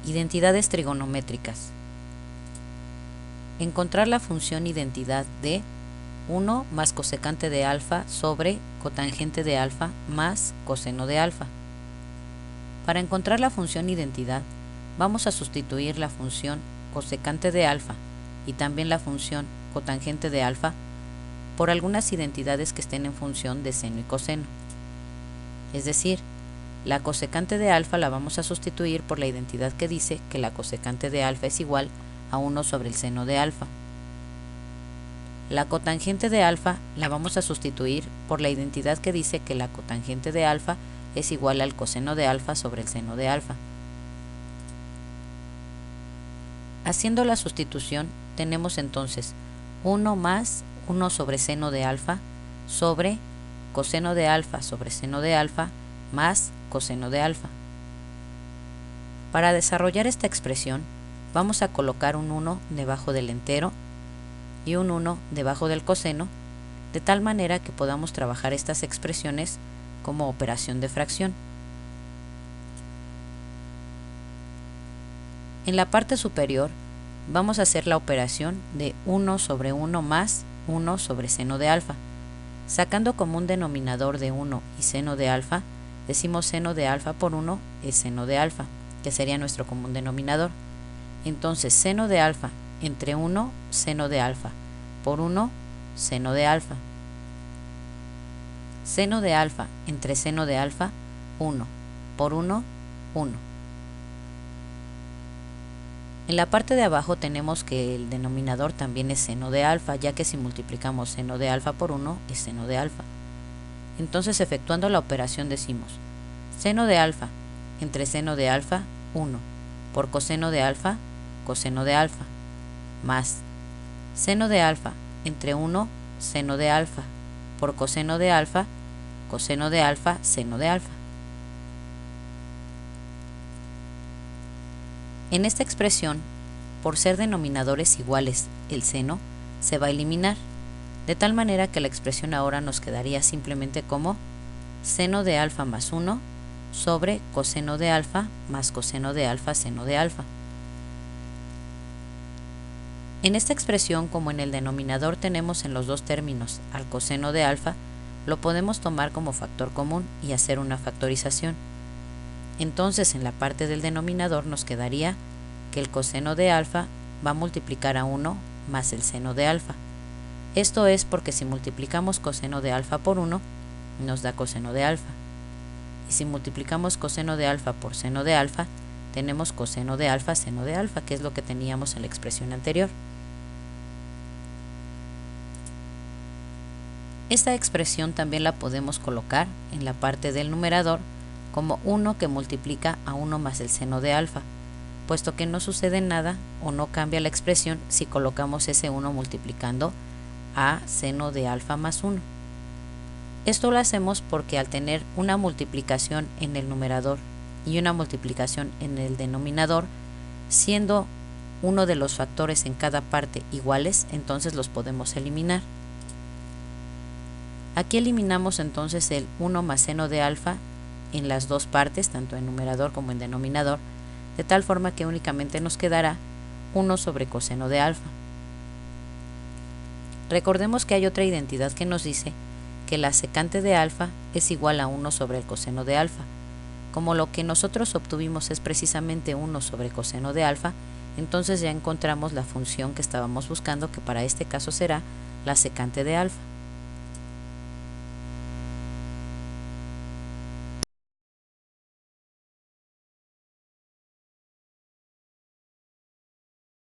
Identidades trigonométricas. Encontrar la función identidad de 1 más cosecante de alfa sobre cotangente de alfa más coseno de alfa. Para encontrar la función identidad, vamos a sustituir la función cosecante de alfa y también la función cotangente de alfa por algunas identidades que estén en función de seno y coseno. Es decir, la cosecante de alfa la vamos a sustituir por la identidad que dice que la cosecante de alfa es igual a 1 sobre el seno de alfa. La cotangente de alfa la vamos a sustituir por la identidad que dice que la cotangente de alfa es igual al coseno de alfa sobre el seno de alfa. Haciendo la sustitución, tenemos entonces 1 más 1 sobre seno de alfa sobre coseno de alfa sobre seno de alfa más coseno de alfa. Para desarrollar esta expresión, vamos a colocar un 1 debajo del entero y un 1 debajo del coseno, de tal manera que podamos trabajar estas expresiones como operación de fracción. En la parte superior vamos a hacer la operación de 1 sobre 1 más 1 sobre seno de alfa. Sacando como un denominador de 1 y seno de alfa, decimos seno de alfa por 1 es seno de alfa, que sería nuestro común denominador. Entonces seno de alfa entre 1 seno de alfa por 1 seno de alfa. Seno de alfa entre seno de alfa 1 por 1 1. En la parte de abajo tenemos que el denominador también es seno de alfa, ya que si multiplicamos seno de alfa por 1 es seno de alfa. Entonces, efectuando la operación decimos seno de alfa entre seno de alfa 1 por coseno de alfa coseno de alfa más seno de alfa entre 1 seno de alfa por coseno de alfa coseno de alfa seno de alfa. En esta expresión, por ser denominadores iguales, el seno se va a eliminar, de tal manera que la expresión ahora nos quedaría simplemente como seno de alfa más 1 sobre coseno de alfa más coseno de alfa seno de alfa. En esta expresión, como en el denominador tenemos en los dos términos al coseno de alfa, lo podemos tomar como factor común y hacer una factorización. Entonces, en la parte del denominador nos quedaría que el coseno de alfa va a multiplicar a 1 más el seno de alfa. Esto es porque si multiplicamos coseno de alfa por 1, nos da coseno de alfa. Y si multiplicamos coseno de alfa por seno de alfa, tenemos coseno de alfa seno de alfa, que es lo que teníamos en la expresión anterior. Esta expresión también la podemos colocar en la parte del numerador como 1 que multiplica a 1 más el seno de alfa, puesto que no sucede nada o no cambia la expresión si colocamos ese 1 multiplicando a seno de alfa más 1. Esto lo hacemos porque al tener una multiplicación en el numerador y una multiplicación en el denominador, siendo uno de los factores en cada parte iguales, entonces los podemos eliminar. Aquí eliminamos entonces el 1 más seno de alfa en las dos partes, tanto en numerador como en denominador, de tal forma que únicamente nos quedará 1 sobre coseno de alfa. Recordemos que hay otra identidad que nos dice que la secante de alfa es igual a 1 sobre el coseno de alfa. Como lo que nosotros obtuvimos es precisamente 1 sobre coseno de alfa, entonces ya encontramos la función que estábamos buscando, que para este caso será la secante de alfa.